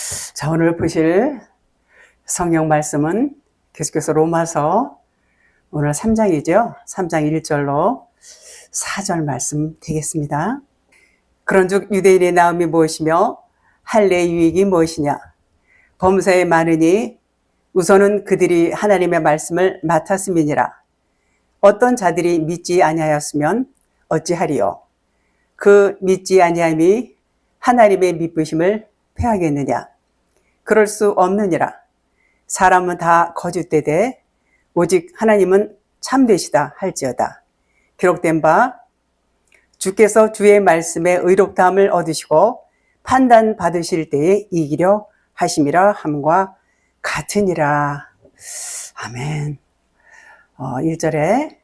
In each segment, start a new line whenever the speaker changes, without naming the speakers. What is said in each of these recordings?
자, 오늘 보실 성경 말씀은 계속해서 로마서 오늘 3장이죠. 3장 1절로 4절 말씀 되겠습니다. 그런즉 유대인의 나음이 무엇이며 할례의 유익이 무엇이냐? 범사에 많으니 우선은 그들이 하나님의 말씀을 맡았음이니라. 어떤 자들이 믿지 아니하였으면 어찌하리요? 그 믿지 아니함이 하나님의 믿으심을 패하겠느냐? 그럴 수 없느니라. 사람은 다 거짓되되 오직 하나님은 참되시다 할지어다. 기록된 바 주께서 주의 말씀에 의롭다함을 얻으시고 판단 받으실 때에 이기려 하심이라 함과 같으니라. 아멘. 1절에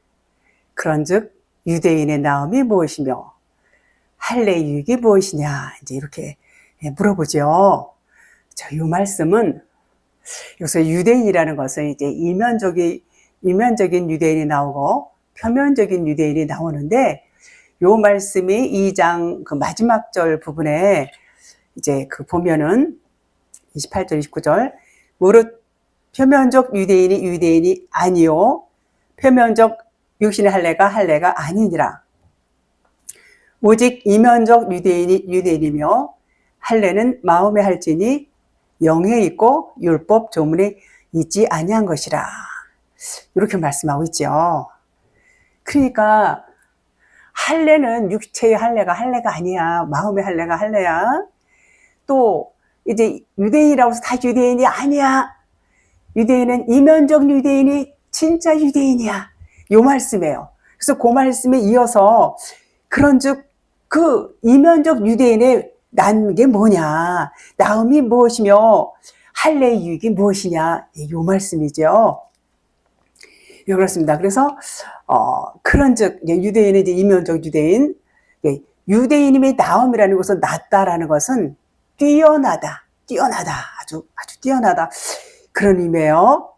그런즉 유대인의 나음이 무엇이며 할례의 유익이 무엇이냐 이제 이렇게 물어보죠. 자, 이 말씀은 여기서 유대인이라는 것은 이제 이면적인 유대인이 나오고 표면적인 유대인이 나오는데 이 말씀이 2장 그 마지막 절 부분에 이제 그 보면은 28절 29절 무릇 표면적 유대인이 아니요 표면적 육신의 할례가 아니니라. 오직 이면적 유대인이며 할례는 마음에 할지니 영에 있고 율법 조문에 있지 아니한 것이라. 이렇게 말씀하고 있죠. 그러니까 할례는 육체의 할례가 아니야. 마음의 할례가 할례야. 또 이제 유대인이라고 해서 다 유대인이 아니야. 유대인은 이면적 유대인이 진짜 유대인이야. 요 말씀이에요. 그래서 그 말씀에 이어서 그런즉 그 이면적 유대인의 난 게 뭐냐, 나음이 무엇이며 할례의 유익이 무엇이냐, 요 말씀이죠. 예, 그렇습니다. 그래서 그런즉 유대인의 이제 이면적 유대인, 유대인임의 나음이라는 것은 낫다라는 것은 뛰어나다, 아주 뛰어나다 그런 의미예요.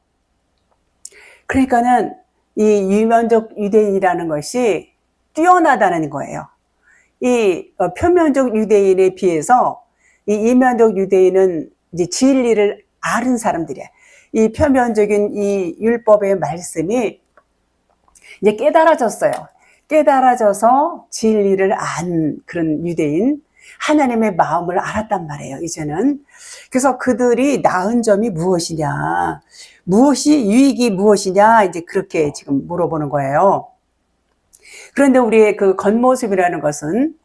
그러니까는 이 이면적 유대인이라는 것이 뛰어나다는 거예요. 이 표면적 유대인에 비해서 이 이면적 유대인은 이제 진리를 아는 사람들이에요. 이 표면적인 이 율법의 말씀이 이제 깨달아졌어요. 깨달아져서 진리를 안 그런 유대인, 하나님의 마음을 알았단 말이에요, 이제는. 그래서 그들이 나은 점이 무엇이냐, 유익이 무엇이냐, 이제 그렇게 지금 물어보는 거예요. 그런데 우리의 그 겉모습이라는 것은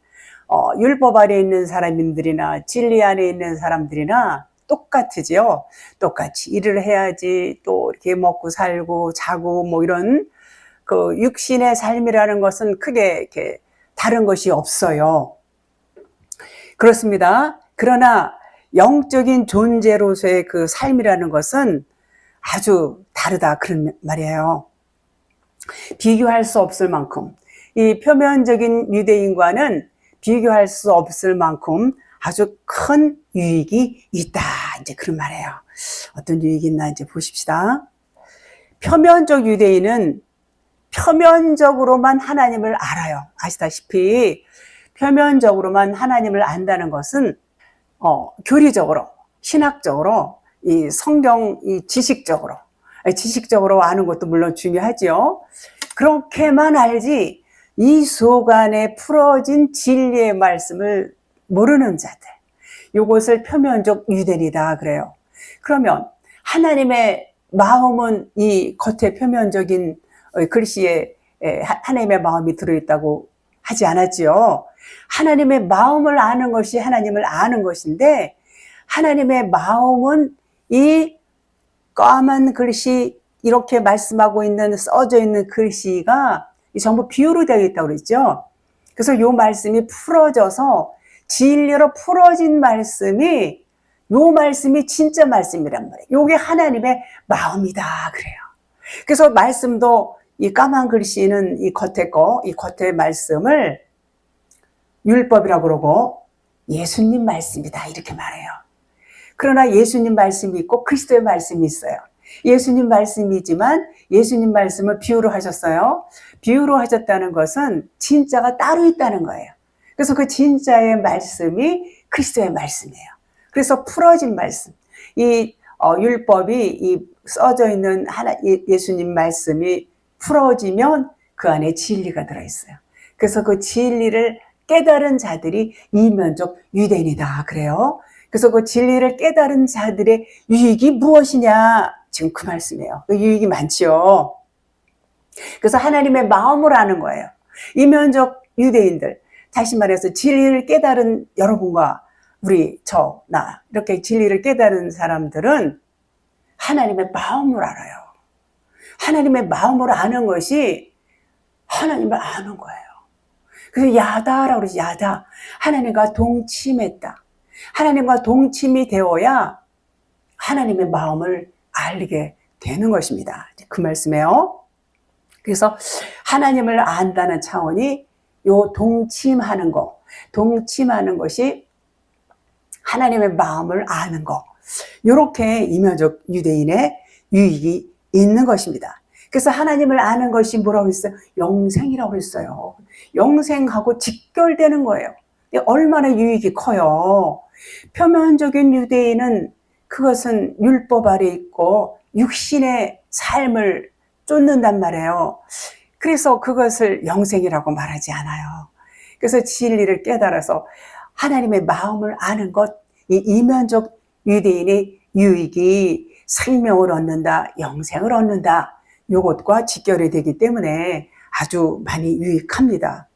율법 아래 있는 사람들이나 진리 안에 있는 사람들이나 똑같으지요. 똑같이 일을 해야지 또 이렇게 먹고 살고 자고 뭐 이런 그 육신의 삶이라는 것은 크게 이렇게 다른 것이 없어요. 그렇습니다. 그러나 영적인 존재로서의 그 삶이라는 것은 아주 다르다 그런 말이에요. 비교할 수 없을 만큼 이 표면적인 유대인과는 비교할 수 없을 만큼 아주 큰 유익이 있다. 이제 그런 말이에요. 어떤 유익이 있나 이제 보십시다. 표면적 유대인은 표면적으로만 하나님을 알아요. 아시다시피 표면적으로만 하나님을 안다는 것은 교리적으로, 신학적으로, 이 성경 이 지식적으로 아는 것도 물론 중요하죠. 그렇게만 알지 이 속안에 풀어진 진리의 말씀을 모르는 자들, 이것을 표면적 유대인이다 그래요. 그러면 하나님의 마음은 이 겉에 표면적인 글씨에 하나님의 마음이 들어있다고 하지 않았지요. 하나님의 마음을 아는 것이 하나님을 아는 것인데 하나님의 마음은 이 까만 글씨 이렇게 말씀하고 있는 써져 있는 글씨가 전부 비유로 되어 있다고 그랬죠. 그래서 이 말씀이 풀어져서 진리로 풀어진 말씀이 이 말씀이 진짜 말씀이란 말이에요. 이게 하나님의 마음이다 그래요. 그래서 말씀도 이 까만 글씨는 이 겉의 말씀을 율법이라고 그러고 예수님 말씀이다 이렇게 말해요. 그러나 예수님 말씀이 있고 그리스도의 말씀이 있어요. 예수님 말씀이지만 예수님 말씀을 비유로 하셨어요. 비유로 하셨다는 것은 진짜가 따로 있다는 거예요. 그래서 그 진짜의 말씀이 그리스도의 말씀이에요. 그래서 풀어진 말씀. 이 율법이 이 써져 있는 예수님 말씀이 풀어지면 그 안에 진리가 들어있어요. 그래서 그 진리를 깨달은 자들이 이면적 유대인이다 그래요. 그래서 그 진리를 깨달은 자들의 유익이 무엇이냐? 지금 그 말씀이에요. 그 유익이 많지요. 그래서 하나님의 마음을 아는 거예요. 이면적 유대인들, 다시 말해서 진리를 깨달은 여러분과 우리, 나 이렇게 진리를 깨달은 사람들은 하나님의 마음을 알아요. 하나님의 마음을 아는 것이 하나님을 아는 거예요. 그래서 야다라고 그러지. 야다. 하나님과 동침했다. 하나님과 동침이 되어야 하나님의 마음을 알게 되는 것입니다. 그 말씀이에요. 그래서 하나님을 안다는 차원이 요 동침하는 거, 동침하는 것이 하나님의 마음을 아는 거. 이렇게 이면적 유대인의 유익이 있는 것입니다. 그래서 하나님을 아는 것이 뭐라고 했어요? 영생이라고 했어요. 영생하고 직결되는 거예요. 얼마나 유익이 커요. 표면적인 유대인은 그것은 율법 아래 있고 육신의 삶을 쫓는단 말이에요. 그래서 그것을 영생이라고 말하지 않아요. 그래서 진리를 깨달아서 하나님의 마음을 아는 것, 이 이면적 유대인의 유익이 생명을 얻는다, 영생을 얻는다, 이것과 직결이 되기 때문에 아주 많이 유익합니다.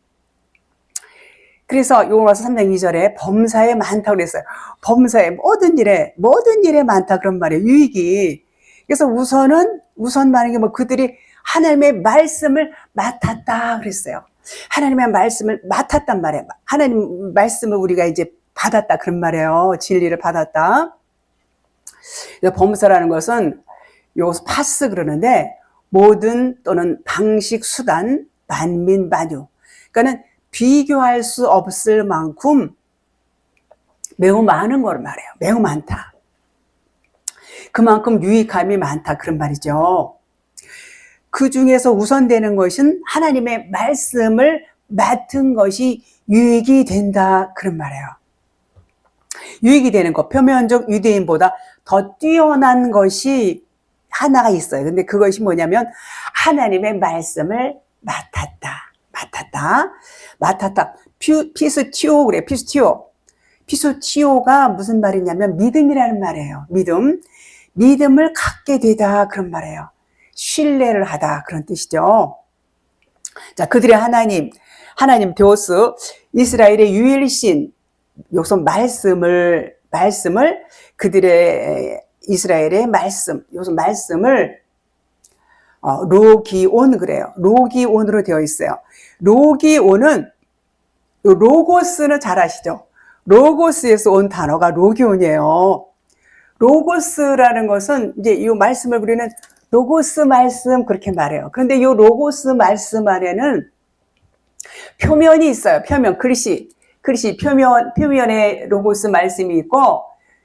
그래서 요나서 3장 2절에 범사에 많다고 그랬어요. 범사에 모든 일에 많다 그런 말이에요. 유익이. 그래서 우선 많은 게 그들이 하나님의 말씀을 맡았다 그랬어요. 하나님의 말씀을 맡았단 말이에요. 하나님 말씀을 우리가 이제 받았다 그런 말이에요. 진리를 받았다. 범사라는 것은 여기서 파스 그러는데 모든 또는 방식, 수단, 만민, 만유. 그러니까는 비교할 수 없을 만큼 매우 많은 걸 말해요. 매우 많다. 그만큼 유익함이 많다 그런 말이죠. 그 중에서 우선되는 것은 하나님의 말씀을 맡은 것이 유익이 된다 그런 말이에요. 유익이 되는 것, 표면적 유대인보다 더 뛰어난 것이 하나가 있어요. 근데 그것이 뭐냐면 하나님의 말씀을 맡았다. 피스티오 그래. 피스티오가 무슨 말이냐면 믿음이라는 말이에요. 믿음을 갖게 되다 그런 말이에요. 신뢰를 하다 그런 뜻이죠. 자, 그들의 하나님 데오스, 이스라엘의 유일신, 여기서 말씀을 그들의 이스라엘의 여기서 말씀을 로기온 그래요. 로기온으로 되어 있어요. 로기온은 로고스는 잘 아시죠? 로고스에서 온 단어가 로기온이에요. 로고스라는 것은 이제 이 말씀을 우리는 로고스 말씀 그렇게 말해요. 그런데 이 로고스 말씀 안에는 표면이 있어요. 글씨 표면에 로고스 말씀이 있고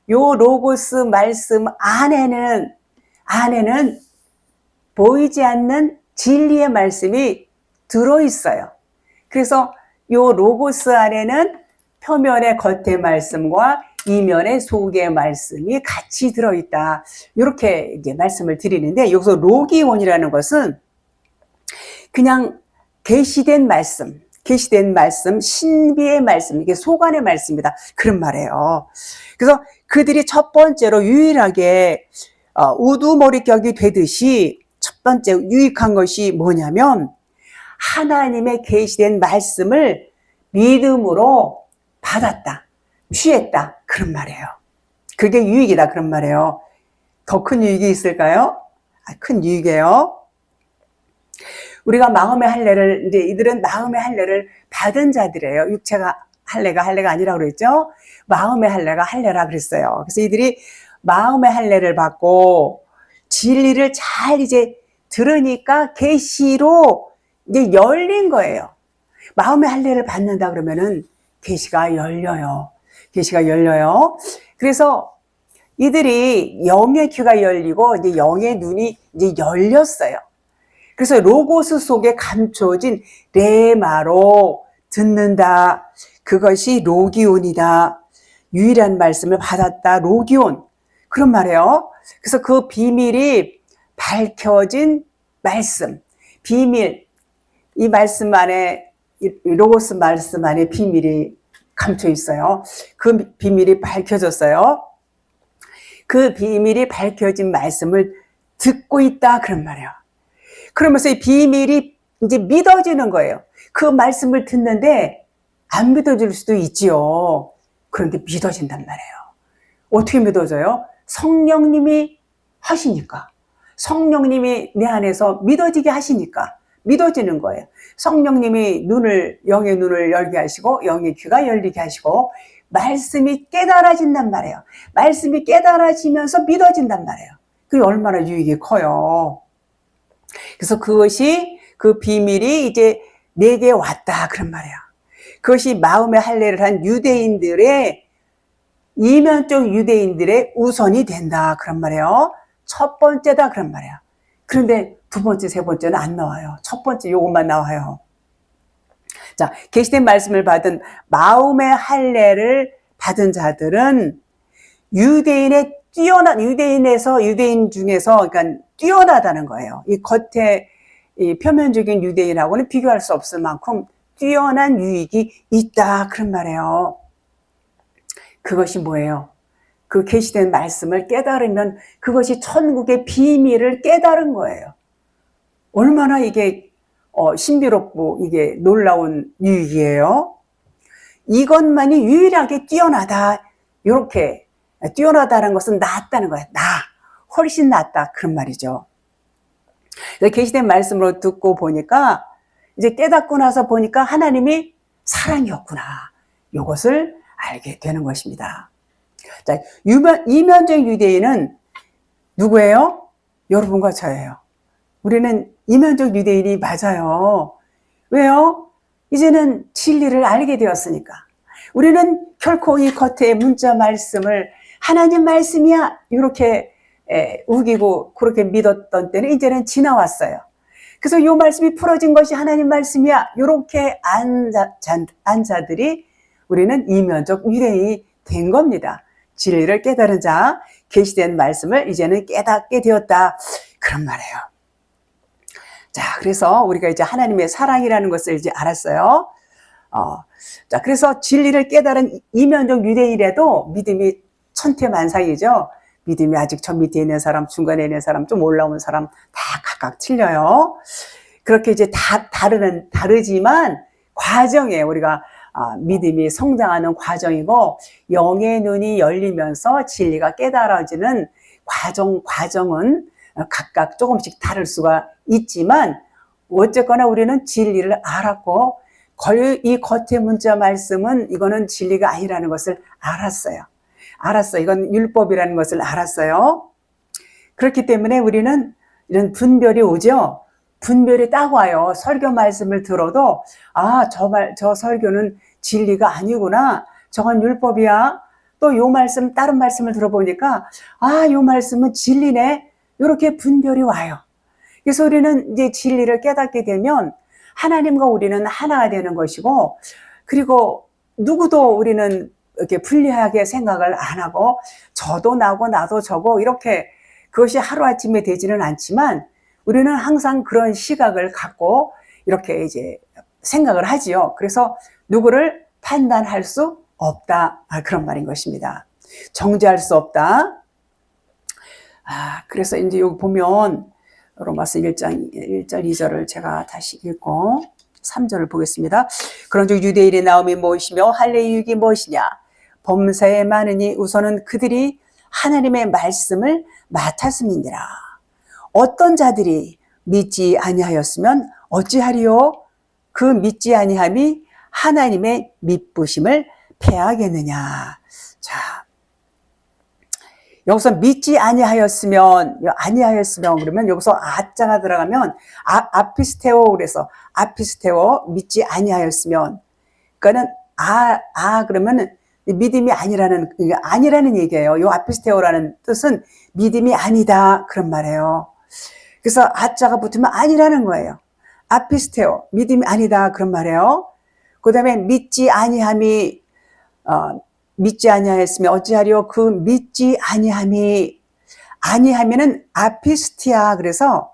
요 로고스 말씀 안에는 보이지 않는 진리의 말씀이 들어있어요. 그래서 요 로고스 안에는 표면의 겉의 말씀과 이면의 속의 말씀이 같이 들어있다. 이렇게 이제 말씀을 드리는데 여기서 로기온이라는 것은 그냥 계시된 말씀, 신비의 말씀, 이게 소관의 말씀이다. 그런 말이에요. 그래서 그들이 첫 번째로 유일하게 우두머리격이 되듯이 첫 번째 유익한 것이 뭐냐면 하나님의 계시된 말씀을 믿음으로 받았다, 취했다 그런 말이에요. 그게 유익이다 그런 말이에요. 더 큰 유익이 있을까요? 큰 유익이에요. 우리가 마음의 할례를 이제 이들은 마음의 할례를 받은 자들이에요. 육체가 할례가 아니라고 그랬죠. 마음의 할례가 할례라 그랬어요. 그래서 이들이 마음의 할례를 받고 진리를 잘 이제 들으니까 계시로 이제 열린 거예요. 마음의 할례를 받는다 그러면은 계시가 열려요. 그래서 이들이 영의 귀가 열리고 이제 영의 눈이 이제 열렸어요. 그래서 로고스 속에 감춰진 레마로 듣는다. 그것이 로기온이다. 유일한 말씀을 받았다. 로기온. 그런 말이에요. 그래서 그 비밀이 밝혀진 말씀. 비밀. 이 말씀 안에, 이 로고스 말씀 안에 비밀이 감춰 있어요. 그 비밀이 밝혀졌어요. 그 비밀이 밝혀진 말씀을 듣고 있다. 그런 말이에요. 그러면서 이 비밀이 이제 믿어지는 거예요. 그 말씀을 듣는데 안 믿어질 수도 있지요. 그런데 믿어진단 말이에요. 어떻게 믿어져요? 성령님이 하시니까. 성령님이 내 안에서 믿어지게 하시니까 믿어지는 거예요. 성령님이 영의 눈을 열게 하시고 영의 귀가 열리게 하시고 말씀이 깨달아진단 말이에요. 말씀이 깨달아지면서 믿어진단 말이에요. 그게 얼마나 유익이 커요. 그래서 그 비밀이 이제 내게 왔다. 그런 말이에요. 그것이 마음의 할례를 한 유대인들의, 이면적 유대인들의 우선이 된다. 그런 말이에요. 첫 번째다. 그런 말이에요. 그런데 두 번째, 세 번째는 안 나와요. 첫 번째 요것만 나와요. 자, 계시된 말씀을 받은 마음의 할례를 받은 자들은 유대인 중에서, 그러니까 뛰어나다는 거예요. 이 겉에, 이 표면적인 유대인하고는 비교할 수 없을 만큼 뛰어난 유익이 있다. 그런 말이에요. 그것이 뭐예요? 그 계시된 말씀을 깨달으면 그것이 천국의 비밀을 깨달은 거예요. 얼마나 이게 신비롭고 이게 놀라운 유익이에요. 이것만이 유일하게 뛰어나다. 이렇게 뛰어나다는 것은 낫다는 거예요. 훨씬 낫다. 그런 말이죠. 계시된 말씀으로 듣고 보니까 이제 깨닫고 나서 보니까 하나님이 사랑이었구나. 이것을 알게 되는 것입니다. 자, 이면적 유대인은 누구예요? 여러분과 저예요. 우리는 이면적 유대인이 맞아요. 왜요? 이제는 진리를 알게 되었으니까. 우리는 결코 이 겉에 문자 말씀을 하나님 말씀이야 이렇게 우기고 그렇게 믿었던 때는 이제는 지나왔어요. 그래서 이 말씀이 풀어진 것이 하나님 말씀이야 이렇게 안 자들이 우리는 이면적 유대인이 된 겁니다. 진리를 깨달은 자, 계시된 말씀을 이제는 깨닫게 되었다. 그런 말이에요. 자, 그래서 우리가 이제 하나님의 사랑이라는 것을 이제 알았어요. 자, 그래서 진리를 깨달은 이면적 유대인이라도 믿음이 천태만상이죠. 믿음이 아직 저 밑에 있는 사람, 중간에 있는 사람, 좀 올라온 사람 다 각각 틀려요. 그렇게 이제 다르지만 과정에 우리가 믿음이 성장하는 과정이고 영의 눈이 열리면서 진리가 깨달아지는 과정은 각각 조금씩 다를 수가 있지만 어쨌거나 우리는 진리를 알았고 이 겉의 문자 말씀은 이거는 진리가 아니라는 것을 알았어요. 이건 율법이라는 것을 알았어요. 그렇기 때문에 우리는 이런 분별이 오죠. 분별이 딱 와요. 설교 말씀을 들어도 저 설교는 진리가 아니구나. 저건 율법이야. 또 요 말씀, 다른 말씀을 들어보니까 요 말씀은 진리네. 이렇게 분별이 와요. 그래서 우리는 이제 진리를 깨닫게 되면 하나님과 우리는 하나가 되는 것이고, 그리고 누구도 우리는 이렇게 불리하게 생각을 안 하고 저도 나고 나도 저고 이렇게 그것이 하루아침에 되지는 않지만 우리는 항상 그런 시각을 갖고 이렇게 이제 생각을 하지요. 그래서 누구를 판단할 수 없다. 그런 말인 것입니다. 정죄할 수 없다. 그래서 이제 여기 보면 로마서 1장 1절 2절을 제가 다시 읽고 3절을 보겠습니다. 그런즉 유대인의 나옴이 무엇이며 할례의 유익이 무엇이냐? 범사에 많으니 우선은 그들이 하나님의 말씀을 맡았음이니라. 어떤 자들이 믿지 아니하였으면 어찌하리요? 그 믿지 아니함이 하나님의 믿부심을 패하겠느냐. 자, 여기서 믿지 아니하였으면 그러면 여기서 아자가 들어가면 아피스테오 그래서 아피스테오 믿지 아니하였으면 그러니까는 그러면은 믿음이 아니라는 얘기예요. 요 아피스테오라는 뜻은 믿음이 아니다 그런 말이에요. 그래서 아자가 붙으면 아니라는 거예요. 아피스테오 믿음이 아니다 그런 말이에요. 그다음에 믿지 아니함이 믿지 아니하였으면 어찌하리요? 그 믿지 아니하면은 아피스티아. 그래서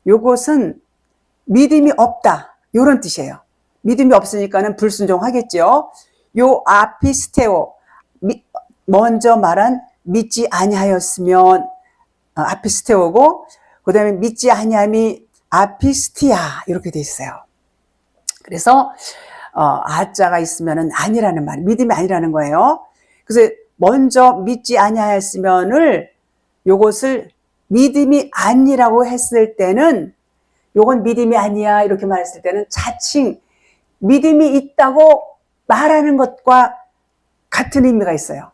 요것은 믿음이 없다, 요런 뜻이에요. 믿음이 없으니까는 불순종하겠죠. 요 아피스테오, 먼저 말한 믿지 아니하였으면 아피스테오고, 그 다음에 믿지 아니함이 아피스티아 이렇게 돼 있어요. 그래서 아자가 있으면은 아니라는 말, 믿음이 아니라는 거예요. 그래서 먼저 믿지 아니하였으면을 요것을 믿음이 아니라고 했을 때는, 요건 믿음이 아니야 이렇게 말했을 때는 자칭 믿음이 있다고 말하는 것과 같은 의미가 있어요.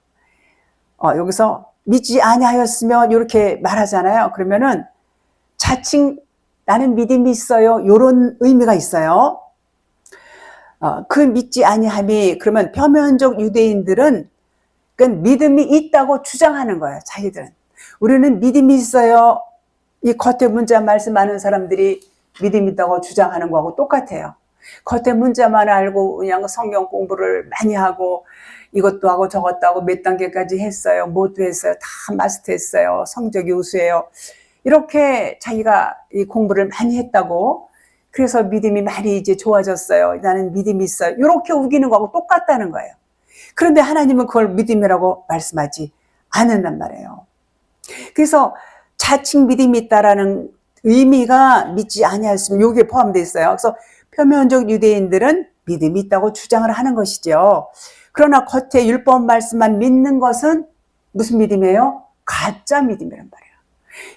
여기서 믿지 아니하였으면 이렇게 말하잖아요. 그러면은 자칭 나는 믿음이 있어요, 이런 의미가 있어요. 그 믿지 아니함이, 그러면 표면적 유대인들은 그 믿음이 있다고 주장하는 거예요. 자기들은 우리는 믿음이 있어요. 이 겉에 문자 말씀하는 사람들이 믿음 있다고 주장하는 거하고 똑같아요. 겉에 문자만 알고 그냥 성경 공부를 많이 하고 이것도 하고 저것도 하고 몇 단계까지 했어요, 모두 했어요, 다 마스터했어요, 성적이 우수해요, 이렇게 자기가 이 공부를 많이 했다고, 그래서 믿음이 많이 이제 좋아졌어요, 나는 믿음이 있어요, 이렇게 우기는 거하고 똑같다는 거예요. 그런데 하나님은 그걸 믿음이라고 말씀하지 않는단 말이에요. 그래서 자칭 믿음이 있다라는 의미가 믿지 아니하였으면 여기에 포함되어 있어요. 그래서 표면적 유대인들은 믿음이 있다고 주장을 하는 것이죠. 그러나 겉에 율법 말씀만 믿는 것은 무슨 믿음이에요? 가짜 믿음이란 말이에요.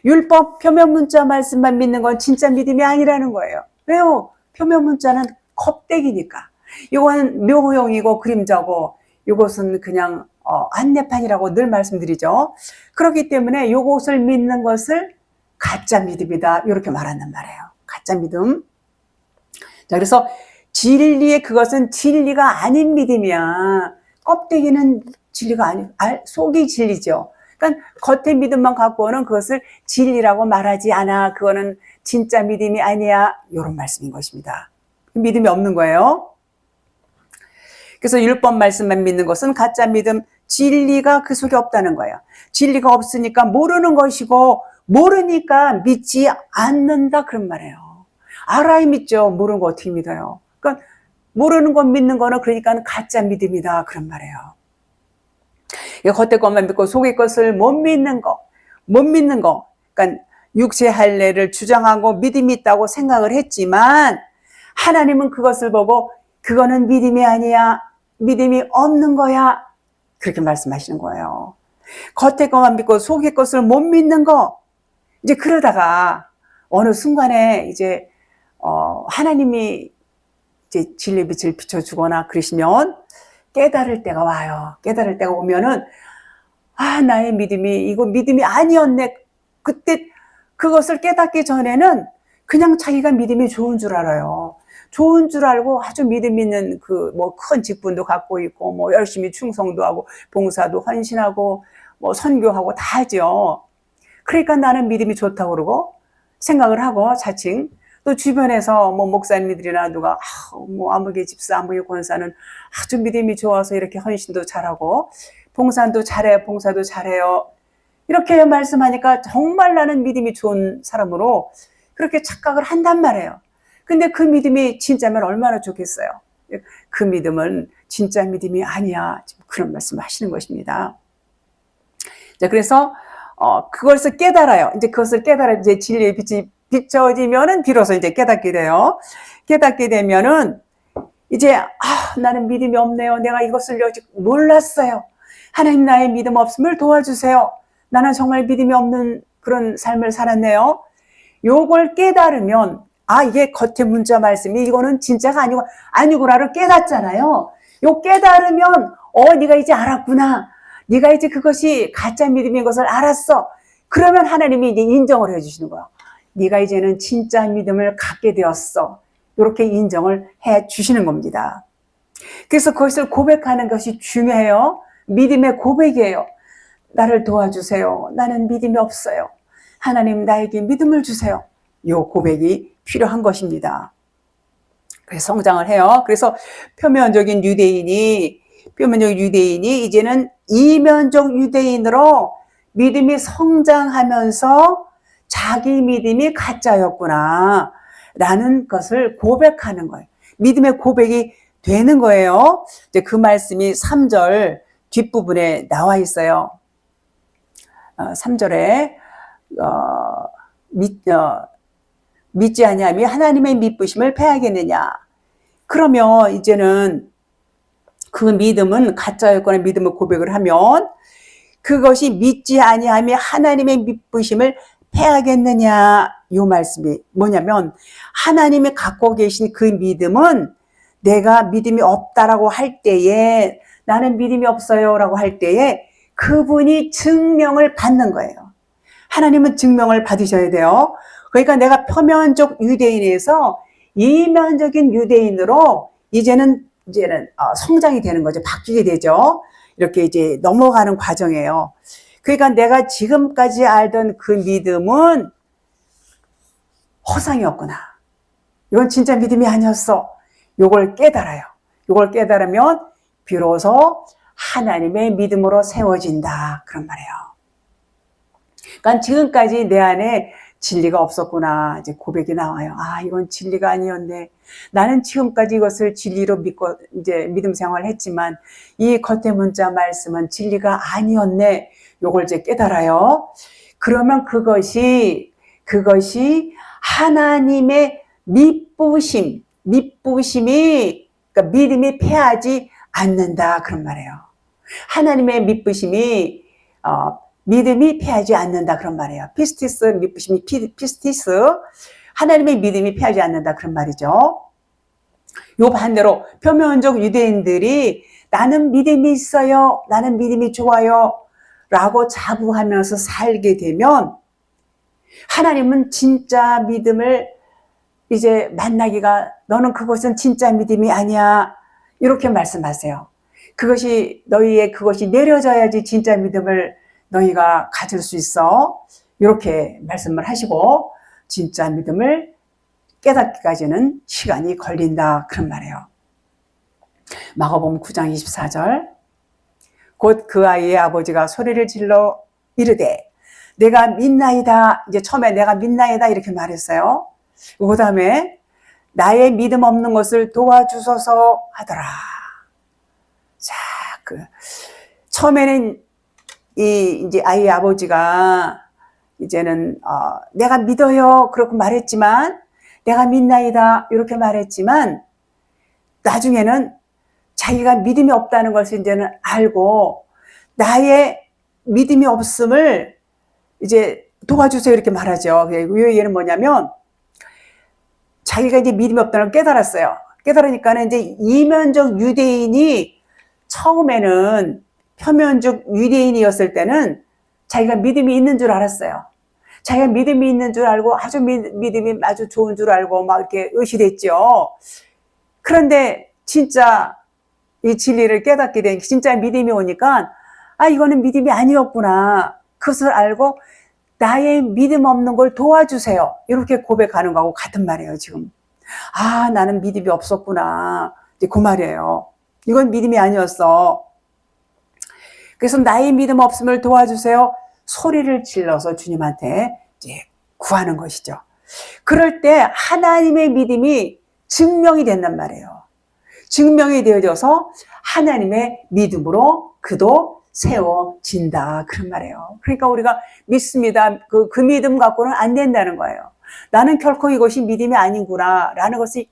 율법 표면 문자 말씀만 믿는 건 진짜 믿음이 아니라는 거예요. 왜요? 표면 문자는 껍데기니까. 이건 묘형이고 그림자고, 이것은 그냥 안내판이라고 늘 말씀드리죠. 그렇기 때문에 이것을 믿는 것을 가짜 믿음이다, 이렇게 말한단 말이에요. 가짜 믿음. 자, 그래서 진리의 그것은 진리가 아닌 믿음이야. 껍데기는 진리가 아니고 속이 진리죠. 그러니까 겉의 믿음만 갖고는 그것을 진리라고 말하지 않아. 그거는 진짜 믿음이 아니야, 이런 말씀인 것입니다. 믿음이 없는 거예요. 그래서 율법 말씀만 믿는 것은 가짜 믿음, 진리가 그 속에 없다는 거예요. 진리가 없으니까 모르는 것이고, 모르니까 믿지 않는다, 그런 말이에요. 알아야 믿죠. 모르는 거 어떻게 믿어요? 그러니까 모르는 거 믿는 거는 그러니까 가짜 믿음이다, 그런 말이에요. 겉에 것만 믿고 속의 것을 못 믿는 거. 그러니까 육체 할례를 주장하고 믿음이 있다고 생각을 했지만, 하나님은 그것을 보고 그거는 믿음이 아니야, 믿음이 없는 거야, 그렇게 말씀하시는 거예요. 겉에 것만 믿고 속의 것을 못 믿는 거. 이제 그러다가 어느 순간에 이제 하나님이 이제 진리의 빛을 비춰주거나 그러시면 깨달을 때가 와요. 깨달을 때가 오면은, 나의 믿음이 이거 믿음이 아니었네. 그때 그것을 깨닫기 전에는 그냥 자기가 믿음이 좋은 줄 알아요. 좋은 줄 알고 아주 믿음 있는 큰 직분도 갖고 있고, 열심히 충성도 하고 봉사도 헌신하고 선교하고 다 하죠. 그러니까 나는 믿음이 좋다고 그러고 생각을 하고, 자칭 또 주변에서 목사님들이나 누가 아무개 집사, 아무개 권사는 아주 믿음이 좋아서 이렇게 헌신도 잘하고 봉사도 잘해, 봉사도 잘해요, 이렇게 말씀하니까 정말 나는 믿음이 좋은 사람으로 그렇게 착각을 한단 말이에요. 근데 그 믿음이 진짜면 얼마나 좋겠어요. 그 믿음은 진짜 믿음이 아니야, 지금 그런 말씀을 하시는 것입니다. 자, 그래서 그것을 깨달아요. 이제 그것을 깨달아 이제 진리의 빛이 비춰지면은 비로소 이제 깨닫게 돼요. 깨닫게 되면은 이제 나는 믿음이 없네요. 내가 이것을 여직 몰랐어요. 하나님, 나의 믿음 없음을 도와주세요. 나는 정말 믿음이 없는 그런 삶을 살았네요. 요걸 깨달으면, 이게 겉의 문자 말씀이 이거는 진짜가 아니구나를 깨닫잖아요. 요 깨달으면 네가 이제 알았구나. 네가 이제 그것이 가짜 믿음인 것을 알았어. 그러면 하나님이 이제 인정을 해주시는 거야. 네가 이제는 진짜 믿음을 갖게 되었어. 이렇게 인정을 해 주시는 겁니다. 그래서 그것을 고백하는 것이 중요해요. 믿음의 고백이에요. 나를 도와주세요. 나는 믿음이 없어요. 하나님, 나에게 믿음을 주세요. 이 고백이 필요한 것입니다. 그래서 성장을 해요. 그래서 표면적인 유대인이 표면적 유대인이 이제는 이면적 유대인으로 믿음이 성장하면서 자기 믿음이 가짜였구나 라는 것을 고백하는 거예요. 믿음의 고백이 되는 거예요. 이제 그 말씀이 3절 뒷부분에 나와 있어요. 3절에 믿지 아니하며 하나님의 믿으심을 패하겠느냐. 그러면 이제는 그 믿음은 가짜였거나 믿음을 고백을 하면 그것이 믿지 아니하며 하나님의 믿으심을 패하겠느냐. 이 말씀이 뭐냐면 하나님이 갖고 계신 그 믿음은 내가 믿음이 없다라고 할 때에 나는 믿음이 없어요 라고 할 때에 그분이 증명을 받는 거예요. 하나님은 증명을 받으셔야 돼요. 그러니까 내가 표면적 유대인에서 이면적인 유대인으로 이제는 성장이 되는 거죠. 바뀌게 되죠. 이렇게 이제 넘어가는 과정이에요. 그러니까 내가 지금까지 알던 그 믿음은 허상이었구나. 이건 진짜 믿음이 아니었어. 요걸 깨달아요. 요걸 깨달으면 비로소 하나님의 믿음으로 세워진다. 그런 말이에요. 그러니까 지금까지 내 안에 진리가 없었구나. 이제 고백이 나와요. 아, 이건 진리가 아니었네. 나는 지금까지 이것을 진리로 믿고 이제 믿음 생활을 했지만 이 겉의 문자 말씀은 진리가 아니었네. 요걸 이제 깨달아요. 그러면 그것이 하나님의 믿음이 그러니까 믿음이 패하지 않는다. 그런 말이에요. 하나님의 믿으심이 믿음이 패하지 않는다. 그런 말이에요. 피스티스 믿으심이 피스티스 하나님의 믿음이 패하지 않는다. 그런 말이죠. 요 반대로 표면적 유대인들이 나는 믿음이 있어요. 나는 믿음이 좋아요. 라고 자부하면서 살게 되면 하나님은 진짜 믿음을 이제 만나기가 너는 그것은 진짜 믿음이 아니야. 이렇게 말씀하세요. 너희의 그것이 내려져야지 진짜 믿음을 너희가 가질 수 있어. 이렇게 말씀을 하시고 진짜 믿음을 깨닫기까지는 시간이 걸린다. 그런 말이에요. 마가복음 9장 24절 곧 그 아이의 아버지가 소리를 질러 이르되 내가 믿나이다. 이제 처음에 내가 믿나이다 이렇게 말했어요. 그 다음에 나의 믿음 없는 것을 도와주소서 하더라. 자, 처음에는 이제 아이의 아버지가 이제는 내가 믿어요 그렇게 말했지만 내가 믿나이다 이렇게 말했지만 나중에는 자기가 믿음이 없다는 것을 이제는 알고 나의 믿음이 없음을 이제 도와주세요 이렇게 말하죠. 이 얘기는 뭐냐면 자기가 이제 믿음이 없다는 걸 깨달았어요. 깨달으니까는 이제 이면적 유대인이 처음에는 표면적 유대인이었을 때는 자기가 믿음이 있는 줄 알았어요. 자기가 믿음이 있는 줄 알고 아주 믿음이 아주 좋은 줄 알고 막 이렇게 의시됐죠. 그런데 진짜 이 진리를 깨닫게 된 진짜 믿음이 오니까 이거는 믿음이 아니었구나. 그것을 알고 나의 믿음 없는 걸 도와주세요. 이렇게 고백하는 거하고 같은 말이에요, 지금. 나는 믿음이 없었구나. 이제 그 말이에요. 이건 믿음이 아니었어. 그래서 나의 믿음 없음을 도와주세요. 소리를 질러서 주님한테 이제 구하는 것이죠. 그럴 때 하나님의 믿음이 증명이 된단 말이에요. 증명이 되어져서 하나님의 믿음으로 그도 세워진다. 그런 말이에요. 그러니까 우리가 믿습니다. 그 믿음 갖고는 안 된다는 거예요. 나는 결코 이것이 믿음이 아니구나 라는 것을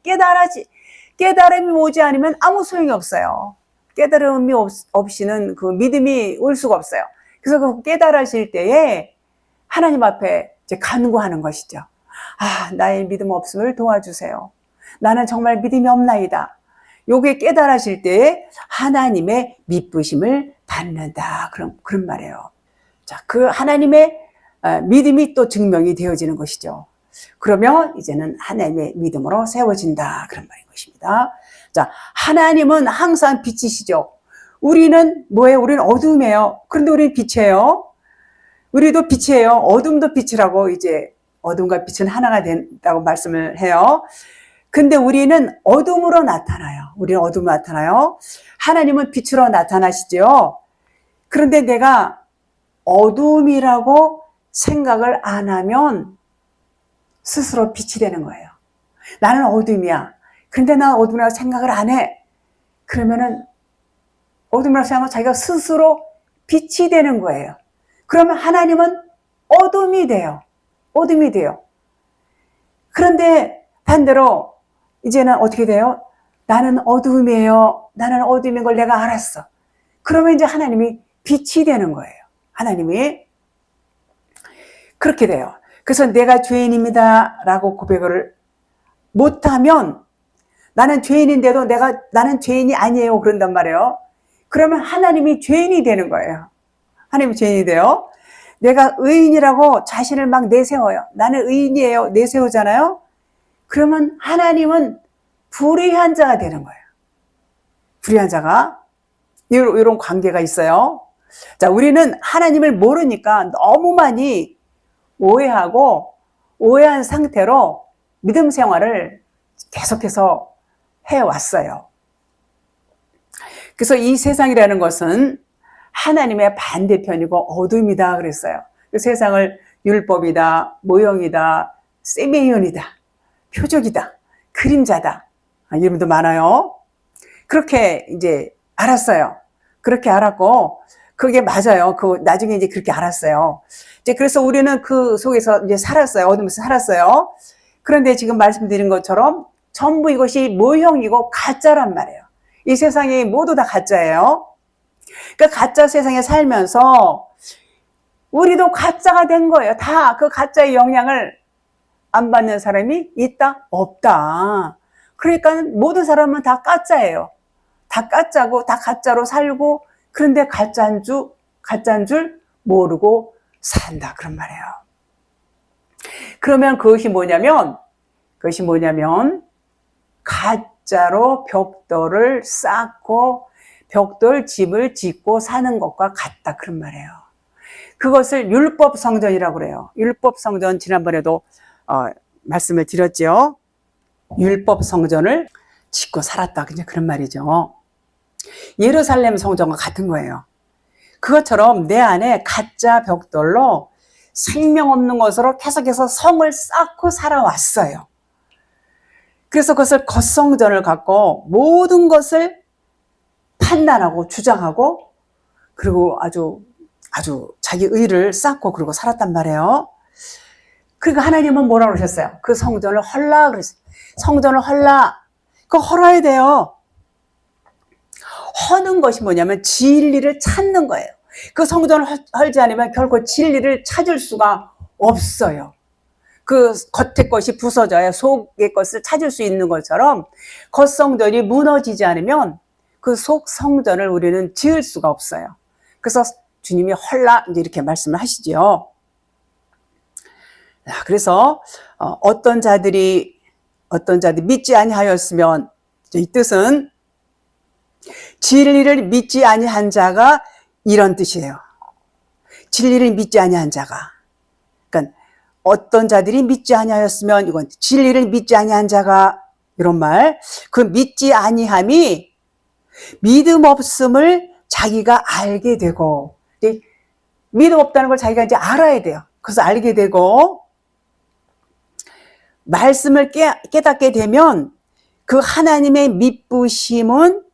깨달음이 오지 않으면 아무 소용이 없어요. 깨달음이 없이는 그 믿음이 올 수가 없어요. 그래서 그 깨달으실 때에 하나님 앞에 이제 간구하는 것이죠. 나의 믿음 없음을 도와주세요. 나는 정말 믿음이 없나이다. 요게 깨달으실 때에 하나님의 믿으심을 받는다. 그런 말이에요. 자, 그 하나님의 믿음이 또 증명이 되어지는 것이죠. 그러면 이제는 하나님의 믿음으로 세워진다. 그런 말인 것입니다. 자, 하나님은 항상 빛이시죠. 우리는 뭐예요? 우리는 어둠이에요. 그런데 우리는 빛이에요. 우리도 빛이에요. 어둠도 빛이라고 이제 어둠과 빛은 하나가 된다고 말씀을 해요. 근데 우리는 어둠으로 나타나요. 우리는 어둠으로 나타나요. 하나님은 빛으로 나타나시죠. 그런데 내가 어둠이라고 생각을 안 하면 스스로 빛이 되는 거예요. 나는 어둠이야. 근데 난 어둠이라고 생각을 안 해. 그러면은 어둠이라고 생각하면 자기가 스스로 빛이 되는 거예요. 그러면 하나님은 어둠이 돼요. 어둠이 돼요. 그런데 반대로 이제는 어떻게 돼요? 나는 어둠이에요. 나는 어둠인 걸 내가 알았어. 그러면 이제 하나님이 빛이 되는 거예요. 하나님이 그렇게 돼요. 그래서 내가 죄인입니다 라고 고백을 못하면 나는 죄인인데도 나는 죄인이 아니에요 그런단 말이에요. 그러면 하나님이 죄인이 되는 거예요. 하나님이 죄인이 돼요. 내가 의인이라고 자신을 막 내세워요. 나는 의인이에요 내세우잖아요. 그러면 하나님은 불의한 자가 되는 거예요. 불의한 자가. 이런 관계가 있어요. 자, 우리는 하나님을 모르니까 너무 많이 오해한 상태로 믿음 생활을 계속해서 해왔어요. 그래서 이 세상이라는 것은 하나님의 반대편이고 어둠이다 그랬어요. 그 세상을 율법이다, 모형이다, 세미연이다, 표적이다, 그림자다. 이름도 많아요. 그렇게 이제 알았어요. 그렇게 알았고, 그게 맞아요. 나중에 이제 그렇게 알았어요. 이제 그래서 우리는 그 속에서 이제 살았어요. 어둠에서 살았어요. 그런데 지금 말씀드린 것처럼 전부 이것이 모형이고 가짜란 말이에요. 이 세상이 모두 다 가짜예요. 그러니까 가짜 세상에 살면서 우리도 가짜가 된 거예요. 다 그 가짜의 영향을 안 받는 사람이 있다? 없다. 그러니까 모든 사람은 다 가짜예요. 다 가짜고 다 가짜로 살고 그런데 가짜인 줄 모르고 산다 그런 말이에요. 그러면 그것이 뭐냐면 가짜로 벽돌을 쌓고 벽돌 집을 짓고 사는 것과 같다 그런 말이에요. 그것을 율법 성전이라고 그래요. 율법 성전 지난번에도 말씀을 드렸죠. 율법 성전을 짓고 살았다 그런 말이죠. 예루살렘 성전과 같은 거예요. 그것처럼 내 안에 가짜 벽돌로 생명 없는 것으로 계속해서 성을 쌓고 살아왔어요. 그래서 그것을 겉성전을 갖고 모든 것을 판단하고 주장하고 그리고 아주 자기 의를 쌓고 그러고 살았단 말이에요. 그러니까 하나님은 뭐라고 그러셨어요? 그 성전을 헐라 그랬어요. 성전을 헐라. 그거 헐어야 돼요. 허는 것이 뭐냐면 진리를 찾는 거예요. 그 성전을 헐지 않으면 결코 진리를 찾을 수가 없어요. 그 겉의 것이 부서져야 속의 것을 찾을 수 있는 것처럼 겉성전이 무너지지 않으면 그 속 성전을 우리는 지을 수가 없어요. 그래서 주님이 헐라 이렇게 말씀을 하시죠. 그래서 어떤 자들이 믿지 아니하였으면 이 뜻은 진리를 믿지 아니한 자가 이런 뜻이에요. 진리를 믿지 아니한 자가. 그러니까 어떤 자들이 믿지 아니하였으면 이건 진리를 믿지 아니한 자가 이런 말. 그 믿지 아니함이 믿음 없음을 자기가 알게 되고 믿음 없다는 걸 자기가 이제 알아야 돼요. 그래서 알게 되고 말씀을 깨닫게 되면 그 하나님의 믿부심은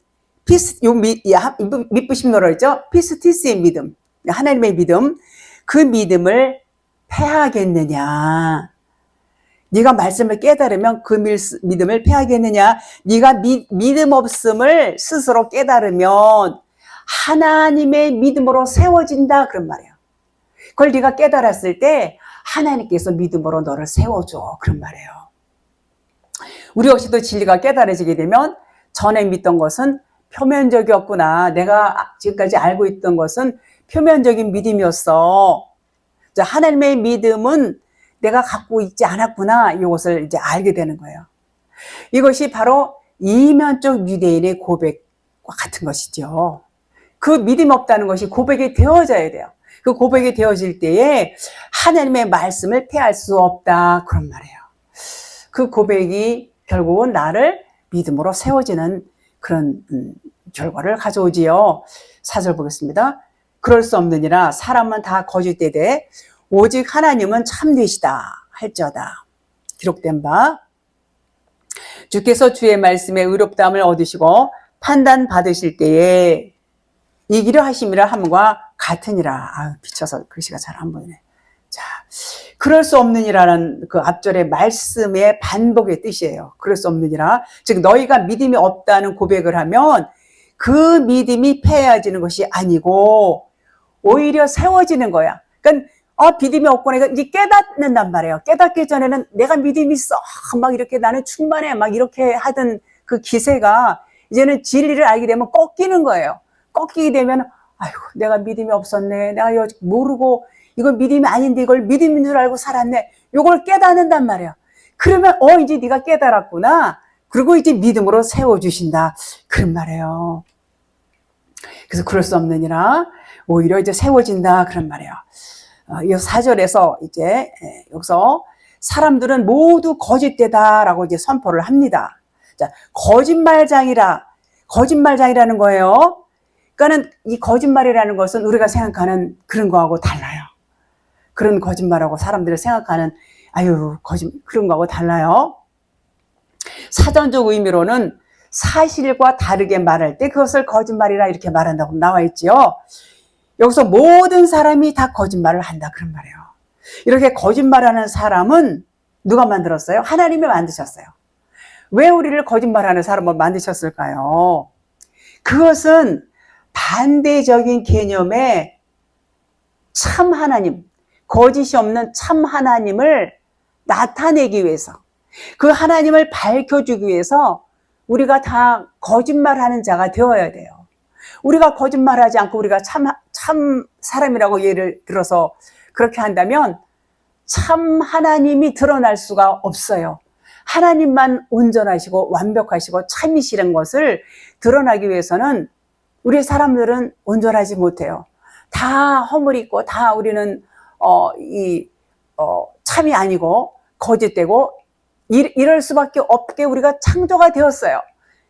믿부심 뭐라 그랬죠? 피스티스의 믿음, 하나님의 믿음, 그 믿음을 패하겠느냐? 네가 말씀을 깨달으면 그 믿음을 패하겠느냐? 네가 믿음 없음을 스스로 깨달으면 하나님의 믿음으로 세워진다 그런 말이에요. 그걸 네가 깨달았을 때 하나님께서 믿음으로 너를 세워줘 그런 말이에요. 우리 역시도 진리가 깨달아지게 되면 전에 믿던 것은 표면적이었구나. 내가 지금까지 알고 있던 것은 표면적인 믿음이었어. 하나님의 믿음은 내가 갖고 있지 않았구나. 이것을 이제 알게 되는 거예요. 이것이 바로 이면적 유대인의 고백과 같은 것이죠. 그 믿음이 없다는 것이 고백이 되어져야 돼요. 그 고백이 되어질 때에 하나님의 말씀을 패할 수 없다. 그런 말이에요. 그 고백이 결국은 나를 믿음으로 세워지는 그런 결과를 가져오지요. 4절 보겠습니다. 그럴 수 없느니라 사람은 다 거짓되되 오직 하나님은 참되시다 할지어다. 기록된 바 주께서 주의 말씀에 의롭다함을 얻으시고 판단 받으실 때에 이기려 하심이라 함과 같으니라. 비쳐서 글씨가 잘 안 보이네. 자, 그럴 수 없느니라는 그 앞절의 말씀의 반복의 뜻이에요. 그럴 수 없느니라. 즉 너희가 믿음이 없다는 고백을 하면 그 믿음이 패해지는 것이 아니고 오히려 세워지는 거야. 그러니까 믿음이 없구나 이제 깨닫는단 말이에요. 깨닫기 전에는 내가 믿음이 있어 막 이렇게 나는 충만해 막 이렇게 하던 그 기세가 이제는 진리를 알게 되면 꺾이는 거예요. 꺾이게 되면 아이고 내가 믿음이 없었네. 내가 모르고 이건 믿음이 아닌데 이걸 믿음인 줄 알고 살았네. 이걸 깨닫는단 말이에요. 그러면 이제 네가 깨달았구나. 그리고 이제 믿음으로 세워주신다. 그런 말이에요. 그래서 그럴 수 없느니라 오히려 이제 세워진다. 그런 말이에요. 이 4절에서 이제 여기서 사람들은 모두 거짓되다라고 이제 선포를 합니다. 자, 거짓말장이라는 거예요. 그러니까는 이 거짓말이라는 것은 우리가 생각하는 그런 거하고 달라요. 그런 거짓말하고 사람들이 생각하는 그런 거하고 달라요. 사전적 의미로는 사실과 다르게 말할 때 그것을 거짓말이라 이렇게 말한다고 나와 있지요. 여기서 모든 사람이 다 거짓말을 한다 그런 말이에요. 이렇게 거짓말하는 사람은 누가 만들었어요? 하나님이 만드셨어요. 왜 우리를 거짓말하는 사람을 만드셨을까요? 그것은 반대적인 개념의 참 하나님, 거짓이 없는 참 하나님을 나타내기 위해서, 그 하나님을 밝혀주기 위해서 우리가 다 거짓말하는 자가 되어야 돼요. 우리가 거짓말하지 않고 우리가 참 사람이라고 예를 들어서 그렇게 한다면 참 하나님이 드러날 수가 없어요. 하나님만 온전하시고 완벽하시고 참이시는 것을 드러나기 위해서는 우리 사람들은 온전하지 못해요. 다 허물이 있고 다 우리는 참이 아니고 거짓되고 이럴 수밖에 없게 우리가 창조가 되었어요.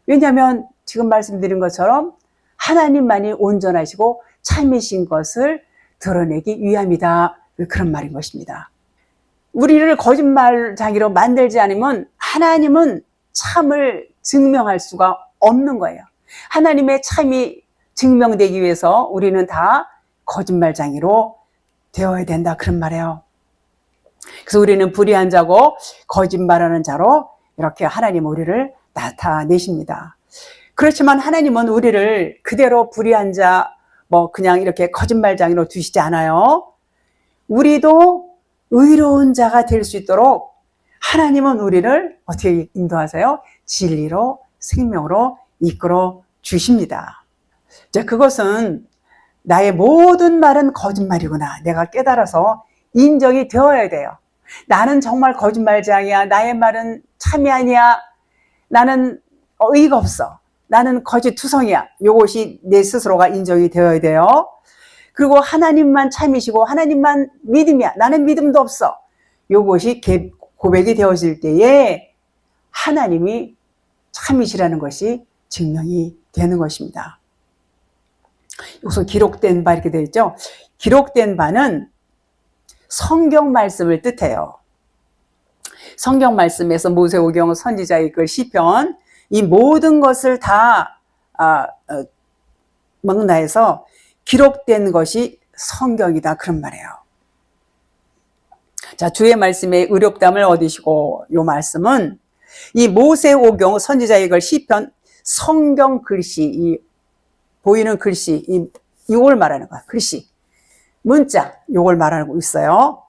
왜냐하면 지금 말씀드린 것처럼 하나님만이 온전하시고 참이신 것을 드러내기 위함이다. 그런 말인 것입니다. 우리를 거짓말장이로 만들지 않으면 하나님은 참을 증명할 수가 없는 거예요. 하나님의 참이 증명되기 위해서 우리는 다 거짓말장이로 되어야 된다. 그런 말이에요. 그래서 우리는 불의한 자고 거짓말하는 자로 이렇게 하나님 우리를 나타내십니다. 그렇지만 하나님은 우리를 그대로 불의한 자, 그냥 이렇게 거짓말장이로 두시지 않아요. 우리도 의로운 자가 될 수 있도록 하나님은 우리를 어떻게 인도하세요? 진리로, 생명으로 이끌어 주십니다. 자, 그것은 나의 모든 말은 거짓말이구나. 내가 깨달아서 인정이 되어야 돼요. 나는 정말 거짓말장이야. 나의 말은 참이 아니야. 나는 의의가 없어. 나는 거짓투성이야. 이것이 내 스스로가 인정이 되어야 돼요. 그리고 하나님만 참이시고 하나님만 믿음이야. 나는 믿음도 없어. 이것이 고백이 되어질 때에 하나님이 참이시라는 것이 증명이 되는 것입니다. 여기서 기록된 바 이렇게 되어 있죠. 기록된 바는 성경 말씀을 뜻해요. 성경 말씀에서 모세오경, 선지자의 글, 시편 이 모든 것을 다 망라해서 기록된 것이 성경이다 그런 말이에요. 자, 주의 말씀에 의롭다함을 얻으시고 이 말씀은 이 모세오경, 선지자의 글, 시편 성경 글씨 이 보이는 글씨 이걸 말하는 거야. 글씨 문자 이걸 말하고 있어요.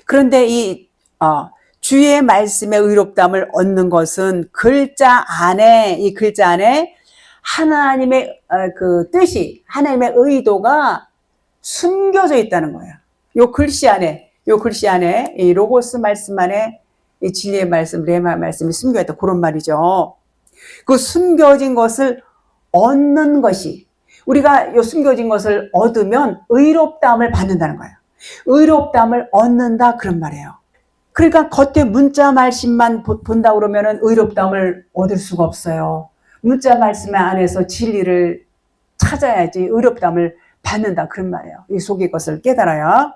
그런데 이 주의 말씀에 의롭다함을 얻는 것은 글자 안에 하나님의 그 뜻이 하나님의 의도가 숨겨져 있다는 거예요. 요 글씨 안에 이 로고스 말씀 안에 이 진리의 말씀, 레마 말씀이 숨겨 있다 그런 말이죠. 그 숨겨진 것을 얻는 것이 우리가 요 숨겨진 것을 얻으면 의롭다함을 받는다는 거예요. 의롭다함을 얻는다 그런 말이에요. 그러니까 겉에 문자 말씀만 본다 그러면은 의롭다함을 얻을 수가 없어요. 문자 말씀 안에서 진리를 찾아야지 의롭다함을 받는다 그런 말이에요. 이 속의 것을 깨달아야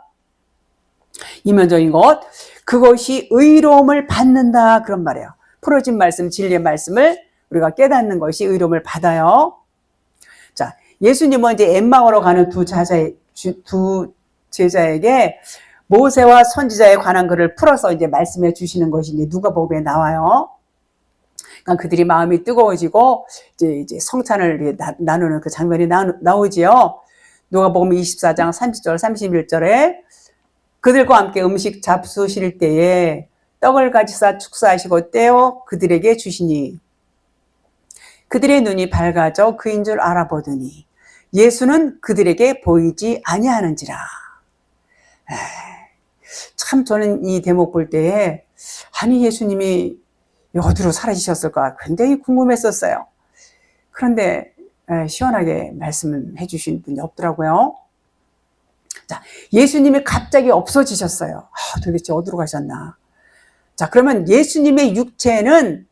이면적인 것, 그것이 의로움을 받는다 그런 말이에요. 풀어진 말씀, 진리의 말씀을 우리가 깨닫는 것이 의로움을 받아요. 자, 예수님은 이제 엠마오로 가는 두 제자에게 모세와 선지자에 관한 글을 풀어서 이제 말씀해 주시는 것이 이제 누가복음에 나와요. 그러니까 그들이 마음이 뜨거워지고 이제 성찬을 나누는 그 장면이 나오지요. 누가복음 24장 30절, 31절에 그들과 함께 음식 잡수실 때에 떡을 가지사 축사하시고 떼어 그들에게 주시니 그들의 눈이 밝아져 그인 줄 알아보더니 예수는 그들에게 보이지 아니하는지라. 참 저는 이 대목 볼 때에 아니 예수님이 어디로 사라지셨을까 굉장히 궁금했었어요. 그런데 시원하게 말씀해 주신 분이 없더라고요. 자, 예수님이 갑자기 없어지셨어요. 도대체 어디로 가셨나. 자, 그러면 예수님의 육체는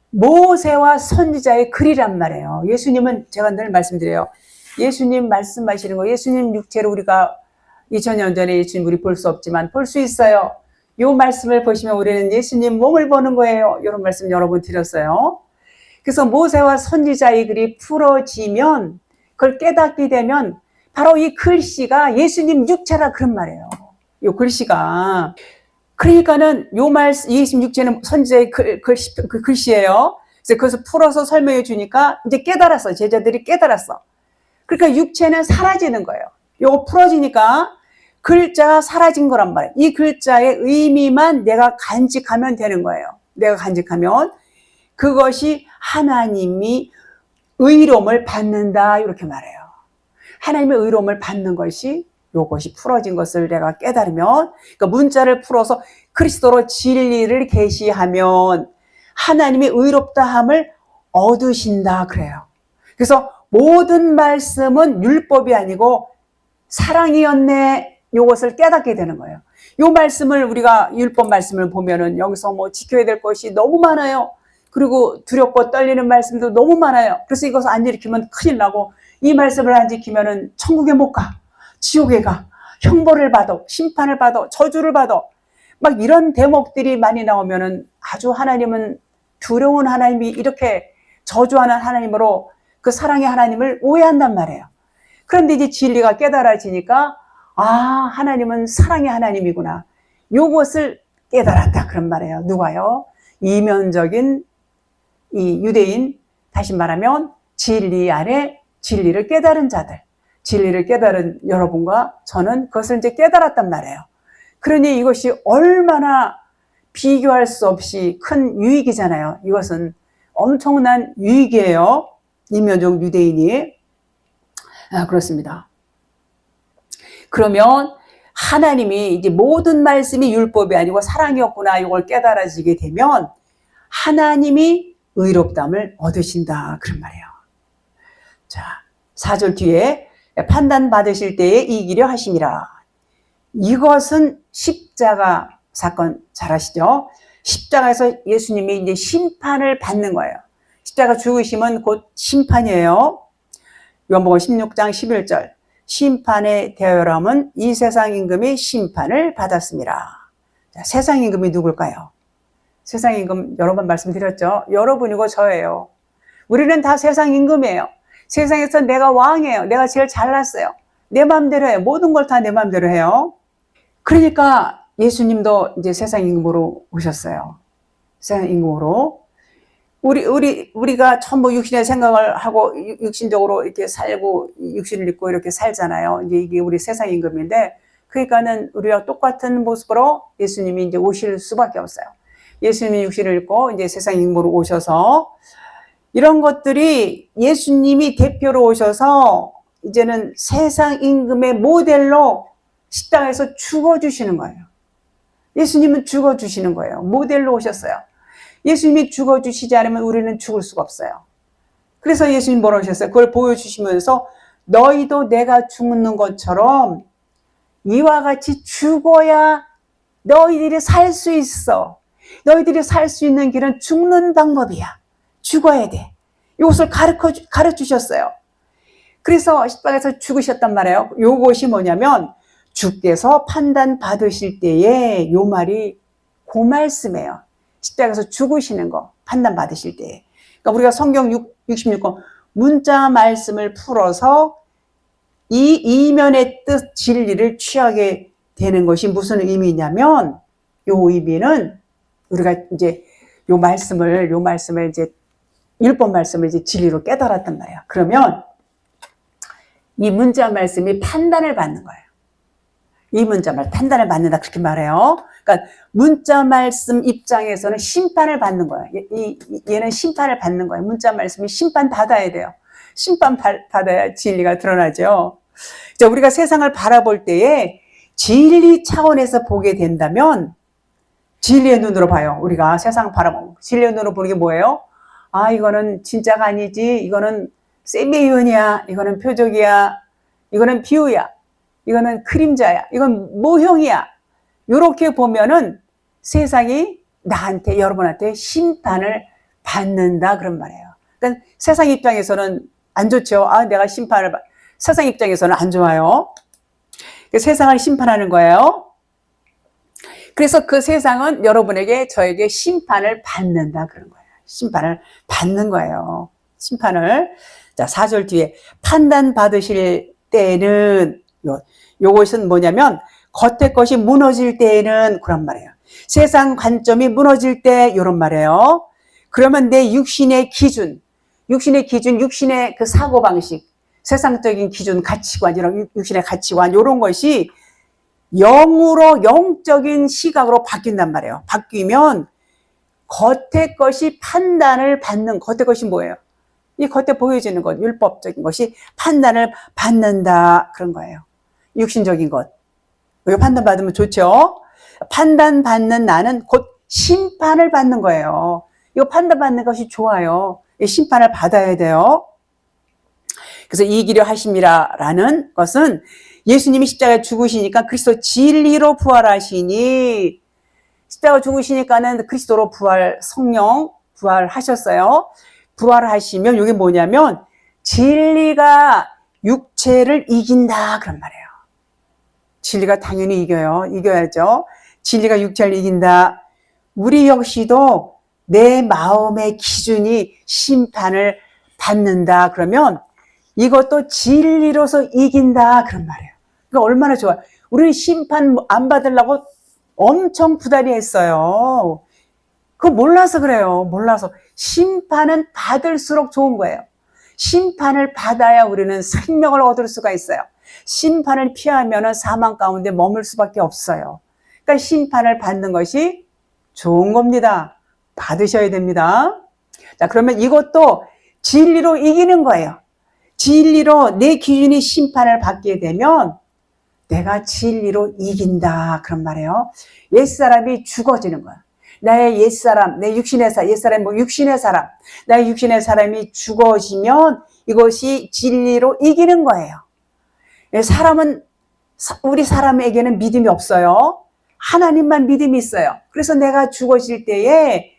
모세와 선지자의 글이란 말이에요. 예수님은 제가 늘 말씀드려요. 예수님 말씀하시는 거, 예수님 육체로 우리가 2000년 전에 예수님 우리 볼 수 없지만 볼 수 있어요. 이 말씀을 보시면 우리는 예수님 몸을 보는 거예요. 이런 말씀 여러 번 드렸어요. 그래서 모세와 선지자의 글이 풀어지면 그걸 깨닫게 되면 바로 이 글씨가 예수님 육체라 그런 말이에요. 이 글씨가. 그러니까는 요 말씀 26제는 선지자의 그 글씨예요. 그래서 그것을 풀어서 설명해 주니까 이제 깨달았어. 제자들이 깨달았어. 그러니까 육체는 사라지는 거예요. 요거 풀어지니까 글자가 사라진 거란 말이에요. 이 글자의 의미만 내가 간직하면 되는 거예요. 내가 간직하면 그것이 하나님이 의로움을 받는다 이렇게 말해요. 하나님의 의로움을 받는 것이 요것이 풀어진 것을 내가 깨달으면, 그러니까 문자를 풀어서 그리스도로 진리를 계시하면 하나님의 의롭다함을 얻으신다 그래요. 그래서 모든 말씀은 율법이 아니고 사랑이었네. 요것을 깨닫게 되는 거예요. 요 말씀을 우리가 율법 말씀을 보면은 여기서 뭐 지켜야 될 것이 너무 많아요. 그리고 두렵고 떨리는 말씀도 너무 많아요. 그래서 이것을 안 지키면 큰일 나고 이 말씀을 안 지키면은 천국에 못 가. 지옥에 가. 형벌을 받아. 심판을 받아. 저주를 받아. 막 이런 대목들이 많이 나오면은 아주 하나님은 두려운 하나님이 이렇게 저주하는 하나님으로 그 사랑의 하나님을 오해한단 말이에요. 그런데 이제 진리가 깨달아지니까 하나님은 사랑의 하나님이구나. 요것을 깨달았다 그런 말이에요. 누가요? 이면적인 이 유대인, 다시 말하면 진리 안에 진리를 깨달은 자들, 진리를 깨달은 여러분과 저는 그것을 이제 깨달았단 말이에요. 그러니 이것이 얼마나 비교할 수 없이 큰 유익이잖아요. 이것은 엄청난 유익이에요. 이면적 유대인이. 그렇습니다. 그러면 하나님이 이제 모든 말씀이 율법이 아니고 사랑이었구나 이걸 깨달아지게 되면 하나님이 의롭다함을 얻으신다 그런 말이에요. 자, 4절 뒤에 판단받으실 때에 이기려 하심이라. 이것은 십자가 사건 잘 아시죠? 십자가에서 예수님이 이제 심판을 받는 거예요. 십자가 죽으심은 곧 심판이에요. 요한복음 16장 11절. 심판의 대열함은 이 세상 임금이 심판을 받았습니다. 자, 세상 임금이 누굴까요? 세상 임금 여러 번 말씀드렸죠. 여러분이고 저예요. 우리는 다 세상 임금이에요. 세상에서 내가 왕이에요. 내가 제일 잘났어요. 내 마음대로 해요. 모든 걸 다 내 마음대로 해요. 그러니까 예수님도 이제 세상 임금으로 오셨어요. 세상 임금으로. 우리가 전부 육신의 생각을 하고 육신적으로 이렇게 살고 육신을 입고 이렇게 살잖아요. 이제 이게 우리 세상 임금인데, 그러니까는 우리와 똑같은 모습으로 예수님이 이제 오실 수밖에 없어요. 예수님이 육신을 입고 이제 세상 임금으로 오셔서 이런 것들이 예수님이 대표로 오셔서 이제는 세상 임금의 모델로 십자가에서 죽어주시는 거예요. 예수님은 죽어주시는 거예요. 모델로 오셨어요. 예수님이 죽어주시지 않으면 우리는 죽을 수가 없어요. 그래서 예수님 뭐라고 하셨어요? 그걸 보여주시면서 너희도 내가 죽는 것처럼 이와 같이 죽어야 너희들이 살 수 있어. 너희들이 살 수 있는 길은 죽는 방법이야. 죽어야 돼. 이것을 가르치셨어요. 그래서 십자가에서 죽으셨단 말이에요. 요것이 뭐냐면 주께서 판단 받으실 때에 요 말이 그 말씀이에요. 십자가에서 죽으시는 거 판단 받으실 때에. 그러니까 우리가 성경 66권 문자 말씀을 풀어서 이 이면의 뜻 진리를 취하게 되는 것이 무슨 의미냐면 요 의미는 우리가 이제 요 말씀을 이제 율법 말씀을 이제 진리로 깨달았단 말이야. 그러면 이 문자 말씀이 판단을 받는 거예요. 이 문자 말 판단을 받는다 그렇게 말해요. 그러니까 문자 말씀 입장에서는 심판을 받는 거예요. 얘는 심판을 받는 거예요. 문자 말씀이 심판 받아야 돼요. 심판 받아야 진리가 드러나죠. 자, 우리가 세상을 바라볼 때에 진리 차원에서 보게 된다면 진리의 눈으로 봐요. 우리가 세상 바라보고 진리의 눈으로 보는 게 뭐예요? 아, 이거는 진짜가 아니지. 이거는 세미윤이야. 이거는 표적이야. 이거는 비유야. 이거는 그림자야. 이건 모형이야. 이렇게 보면은 세상이 나한테, 여러분한테 심판을 받는다 그런 말이에요. 그러니까 세상 입장에서는 안 좋죠. 아, 내가 심판을 세상 입장에서는 안 좋아요. 세상을 심판하는 거예요. 그래서 그 세상은 여러분에게, 저에게 심판을 받는다 그런 거예요. 심판을 받는 거예요. 심판을. 자, 4절 뒤에 판단 받으실 때는 요것은 뭐냐면 겉의 것이 무너질 때에는 그런 말이에요. 세상 관점이 무너질 때 이런 말이에요. 그러면 내 육신의 기준, 육신의 그 사고방식, 세상적인 기준, 가치관, 이런 육신의 가치관 이런 것이 영으로, 영적인 시각으로 바뀐단 말이에요. 바뀌면 겉의 것이 판단을 받는, 겉의 것이 뭐예요? 이 겉에 보여지는 것, 율법적인 것이 판단을 받는다 그런 거예요. 육신적인 것. 이거 판단받으면 좋죠. 판단받는 나는 곧 심판을 받는 거예요. 이거 판단받는 것이 좋아요. 이 심판을 받아야 돼요. 그래서 이기려 하심이라는 것은 예수님이 십자가에 죽으시니까 그리스도 진리로 부활하시니, 십자가 죽으시니까는 그리스도로 성령 부활하셨어요. 부활하시면 이게 뭐냐면 진리가 육체를 이긴다 그런 말이에요. 진리가 당연히 이겨야죠. 진리가 육체를 이긴다. 우리 역시도 내 마음의 기준이 심판을 받는다 그러면 이것도 진리로서 이긴다 그런 말이에요. 그러니까 얼마나 좋아. 우리는 심판 안 받으려고 엄청 부단히 했어요. 그거 몰라서 그래요. 몰라서. 심판은 받을수록 좋은 거예요. 심판을 받아야 우리는 생명을 얻을 수가 있어요. 심판을 피하면 사망 가운데 머물 수밖에 없어요. 그러니까 심판을 받는 것이 좋은 겁니다. 받으셔야 됩니다. 자, 그러면 이것도 진리로 이기는 거예요. 진리로 내 기준이 심판을 받게 되면 내가 진리로 이긴다 그런 말이에요. 옛사람이 죽어지는 거야. 나의 옛사람, 내 육신의 사람, 옛사람 육신의 사람, 나의 육신의 사람이 죽어지면 이것이 진리로 이기는 거예요. 우리 사람에게는 믿음이 없어요. 하나님만 믿음이 있어요. 그래서 내가 죽어질 때에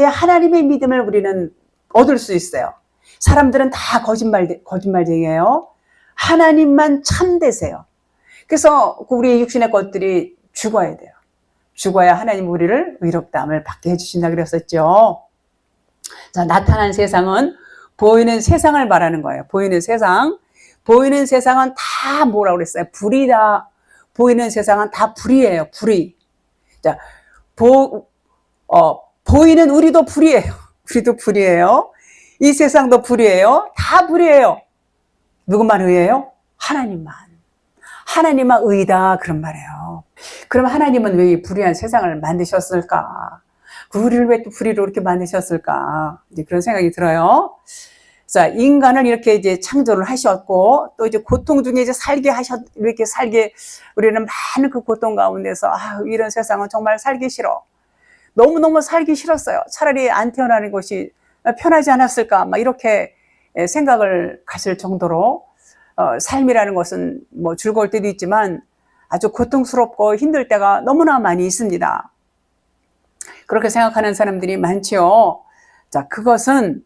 하나님의 믿음을 우리는 얻을 수 있어요. 사람들은 다 거짓말쟁이에요. 하나님만 참되세요. 그래서 우리 육신의 것들이 죽어야 돼요. 죽어야 하나님 우리를 의롭다함을 받게 해주신다 그랬었죠. 자, 나타난 세상은 보이는 세상을 말하는 거예요. 보이는 세상은 다 뭐라고 그랬어요? 불이다. 보이는 세상은 다 불이에요. 불이. 자, 보이는 우리도 불이에요. 우리도 불이에요. 이 세상도 불이에요. 다 불이에요. 누구만 의예요? 하나님만 의다 그런 말이에요. 그럼 하나님은 왜 이 불의한 세상을 만드셨을까? 우리를 왜 또 불의로 이렇게 만드셨을까? 이제 그런 생각이 들어요. 자, 인간을 이렇게 이제 창조를 하셨고, 또 이제 고통 중에 이제 이렇게 살게, 우리는 많은 그 고통 가운데서, 이런 세상은 정말 살기 싫어. 너무너무 살기 싫었어요. 차라리 안 태어나는 것이 편하지 않았을까? 막 이렇게 생각을 가질 정도로, 삶이라는 것은 뭐 즐거울 때도 있지만, 아주 고통스럽고 힘들 때가 너무나 많이 있습니다. 그렇게 생각하는 사람들이 많지요. 자, 그것은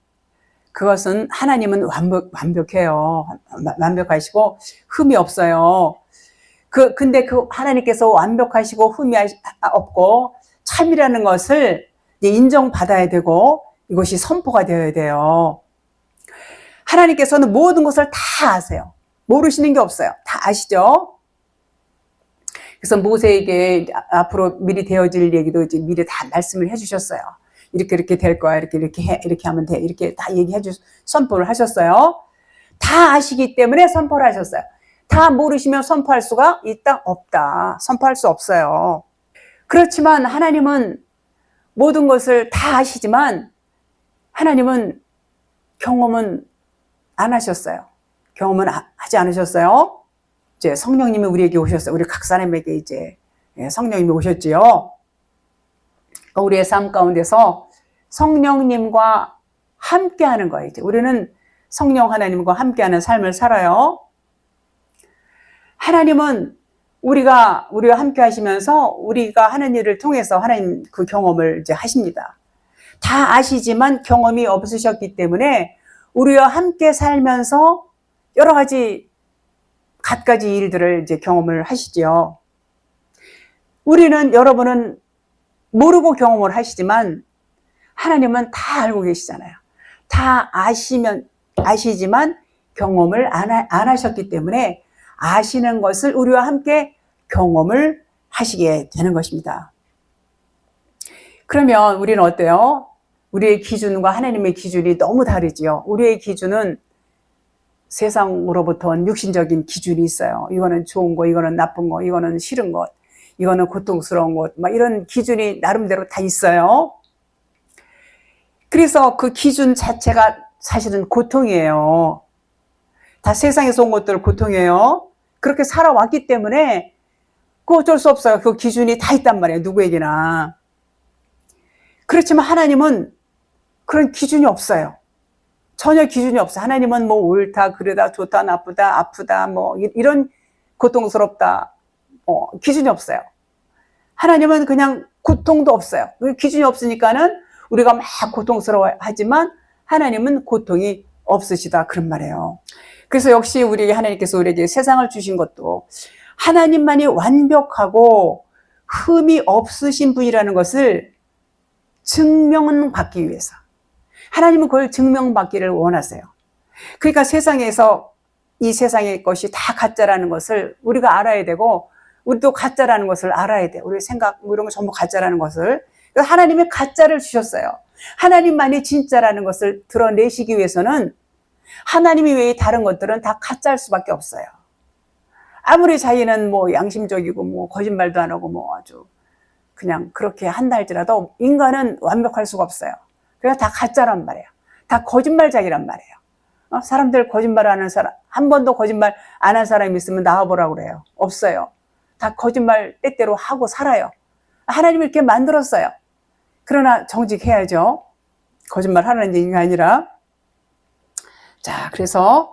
하나님은 완벽해요. 완벽하시고 흠이 없어요. 근데 하나님께서 완벽하시고 흠이 없고 참이라는 것을 인정받아야 되고 이것이 선포가 되어야 돼요. 하나님께서는 모든 것을 다 아세요. 모르시는 게 없어요. 다 아시죠? 그래서 모세에게 앞으로 미리 되어질 얘기도 이제 미리 다 말씀을 해주셨어요. 이렇게 될 거야. 이렇게 하면 돼. 이렇게 다 선포를 하셨어요. 다 아시기 때문에 선포를 하셨어요. 다 모르시면 선포할 수가 있다? 없다. 선포할 수 없어요. 그렇지만 하나님은 모든 것을 다 아시지만 하나님은 경험은 안 하셨어요. 경험은 하지 않으셨어요. 이제 성령님이 우리에게 오셨어요. 우리 각 사람에게 이제 성령님이 오셨지요. 우리의 삶 가운데서 성령님과 함께하는 거예요. 이제 우리는 성령 하나님과 함께하는 삶을 살아요. 하나님은 우리가 함께 하시면서 우리가 하는 일을 통해서 하나님 그 경험을 이제 하십니다. 다 아시지만 경험이 없으셨기 때문에 우리와 함께 살면서 여러 가지 갖가지 일들을 이제 경험을 하시죠. 여러분은 모르고 경험을 하시지만 하나님은 다 알고 계시잖아요. 다 아시지만 경험을 안 하셨기 때문에 아시는 것을 우리와 함께 경험을 하시게 되는 것입니다. 그러면 우리는 어때요? 우리의 기준과 하나님의 기준이 너무 다르지요. 우리의 기준은 세상으로부터 온 육신적인 기준이 있어요. 이거는 좋은 거, 이거는 나쁜 거, 이거는 싫은 것, 이거는 고통스러운 것, 막 이런 기준이 나름대로 다 있어요. 그래서 그 기준 자체가 사실은 고통이에요. 다 세상에서 온 것들 고통이에요. 그렇게 살아왔기 때문에 그 어쩔 수 없어요. 그 기준이 다 있단 말이에요. 누구에게나. 그렇지만 하나님은 그런 기준이 없어요. 전혀 기준이 없어요. 하나님은 뭐 옳다, 그르다, 좋다, 나쁘다, 아프다, 뭐 이런 고통스럽다, 기준이 없어요. 하나님은 그냥 고통도 없어요. 기준이 없으니까는 우리가 막 고통스러워하지만 하나님은 고통이 없으시다 그런 말이에요. 그래서 역시 하나님께서 우리에게 세상을 주신 것도 하나님만이 완벽하고 흠이 없으신 분이라는 것을 증명받기 위해서 하나님은 그걸 증명받기를 원하세요. 그러니까 세상에서 이 세상의 것이 다 가짜라는 것을 우리가 알아야 되고 우리도 가짜라는 것을 알아야 돼요. 우리 생각 이런 거 전부 가짜라는 것을. 그래서 하나님이 가짜를 주셨어요. 하나님만이 진짜라는 것을 드러내시기 위해서는 하나님이 외에 다른 것들은 다 가짜일 수밖에 없어요. 아무리 자기는 뭐 양심적이고 뭐 거짓말도 안 하고 뭐 아주 그냥 그렇게 한다 할지라도 인간은 완벽할 수가 없어요. 그래서 다 가짜란 말이에요. 다 거짓말쟁이란 말이에요. 사람들 거짓말하는 사람, 한 번도 거짓말 안 한 사람이 있으면 나와보라고 그래요. 없어요. 다 거짓말 때때로 하고 살아요. 하나님이 이렇게 만들었어요. 그러나 정직해야죠. 거짓말 하는 얘기가 아니라. 자, 그래서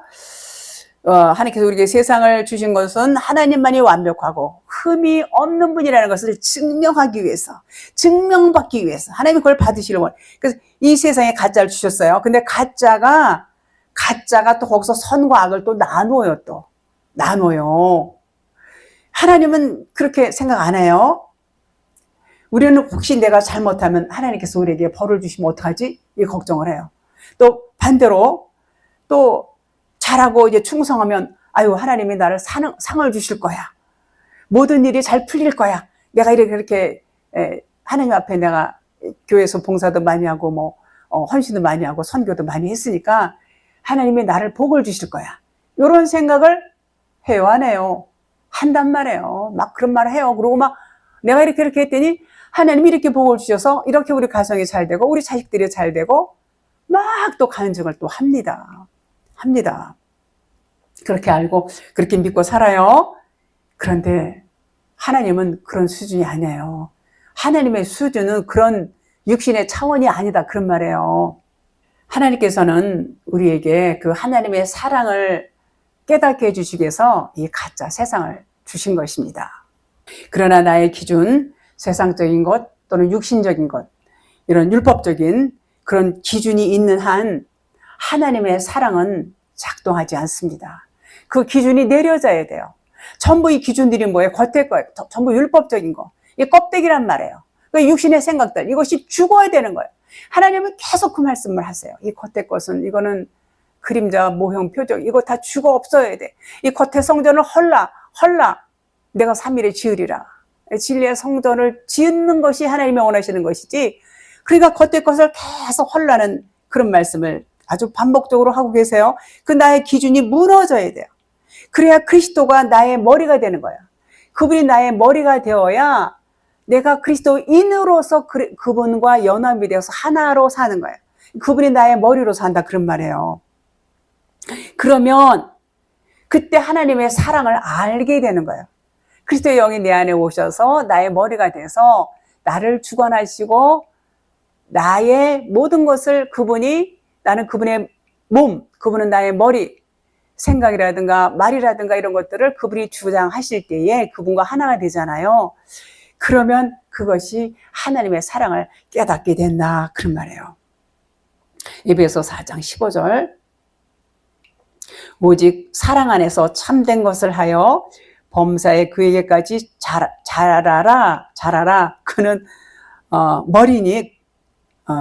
하나님께서 우리에게 세상을 주신 것은 하나님만이 완벽하고 흠이 없는 분이라는 것을 증명하기 위해서, 증명받기 위해서 하나님이 그걸 받으시려고 해요. 그래서 이 세상에 가짜를 주셨어요. 근데 가짜가 또 거기서 선과 악을 또 나눠요. 하나님은 그렇게 생각 안 해요. 우리는 혹시 내가 잘못하면 하나님께서 우리에게 벌을 주시면 어떡하지? 이 걱정을 해요. 또 반대로 또 잘하고 이제 충성하면 아유 하나님이 나를 상을 주실 거야. 모든 일이 잘 풀릴 거야. 내가 이렇게 하나님 앞에 내가 교회에서 봉사도 많이 하고 뭐 헌신도 많이 하고 선교도 많이 했으니까 하나님이 나를 복을 주실 거야. 이런 생각을 해요, 안 해요? 한단 말이에요. 막 그런 말을 해요. 그리고 막 내가 이렇게 했더니 하나님이 이렇게 복을 주셔서 이렇게 우리 가정이 잘 되고 우리 자식들이 잘 되고 막 또 간증을 또 합니다. 그렇게 알고 그렇게 믿고 살아요. 그런데 하나님은 그런 수준이 아니에요. 하나님의 수준은 그런 육신의 차원이 아니다 그런 말이에요. 하나님께서는 우리에게 그 하나님의 사랑을 깨닫게 해주시기 위해서 이 가짜 세상을 주신 것입니다. 그러나 나의 기준, 세상적인 것 또는 육신적인 것, 이런 율법적인 그런 기준이 있는 한 하나님의 사랑은 작동하지 않습니다. 그 기준이 내려져야 돼요. 전부 이 기준들이 뭐예요? 겉에 거예요. 전부 율법적인 거. 이 껍데기란 말이에요. 그 육신의 생각들, 이것이 죽어야 되는 거예요. 하나님은 계속 그 말씀을 하세요. 이 겉의 것은, 이거는 그림자, 모형, 표적, 이거 다 죽어 없어야 돼. 이 겉의 성전을 헐라 내가 3일에 지으리라. 진리의 성전을 짓는 것이 하나님이 원하시는 것이지, 그러니까 겉의 것을 계속 헐라는 그런 말씀을 아주 반복적으로 하고 계세요. 그 나의 기준이 무너져야 돼요. 그래야 그리스도가 나의 머리가 되는 거예요. 그분이 나의 머리가 되어야 내가 그리스도인으로서 그분과 연합이 되어서 하나로 사는 거예요. 그분이 나의 머리로 산다, 그런 말이에요. 그러면 그때 하나님의 사랑을 알게 되는 거예요. 그리스도의 영이 내 안에 오셔서 나의 머리가 돼서 나를 주관하시고 나의 모든 것을 나는 그분의 몸, 그분은 나의 머리, 생각이라든가 말이라든가 이런 것들을 그분이 주장하실 때에 그분과 하나가 되잖아요. 그러면 그것이 하나님의 사랑을 깨닫게 된다, 그런 말이에요. 에베소 4장 15절. 오직 사랑 안에서 참된 것을 하여 범사에 그에게까지 자라라. 그는 머리니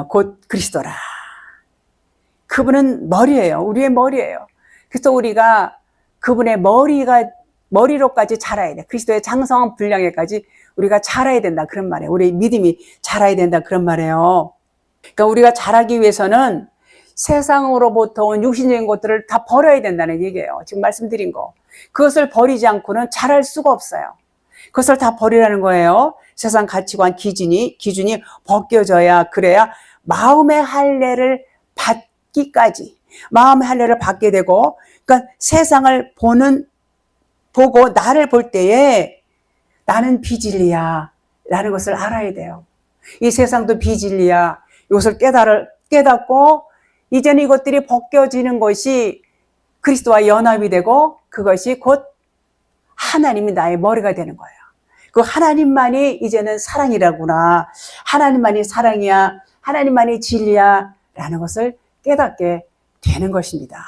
곧 그리스도라. 그분은 머리예요. 우리의 머리예요. 그래서 우리가 그분의 머리로까지 자라야 돼. 그리스도의 장성한 분량에까지 우리가 자라야 된다, 그런 말이에요. 우리 믿음이 자라야 된다, 그런 말이에요. 그러니까 우리가 자라기 위해서는 세상으로부터 온 육신적인 것들을 다 버려야 된다는 얘기예요. 지금 말씀드린 거. 그것을 버리지 않고는 자랄 수가 없어요. 그것을 다 버리라는 거예요. 세상 가치관, 기준이 벗겨져야, 그래야 마음의 할례를 받기까지, 마음의 할례를 받게 되고, 그러니까 세상을 보고 나를 볼 때에 나는 비진리야 라는 것을 알아야 돼요. 이 세상도 비진리야. 이것을 깨닫고 이제는 이것들이 벗겨지는 것이 그리스도와 연합이 되고, 그것이 곧 하나님이 나의 머리가 되는 거예요. 그 하나님만이 이제는 사랑이라구나, 하나님만이 사랑이야, 하나님만이 진리야 라는 것을 깨닫게 되는 것입니다.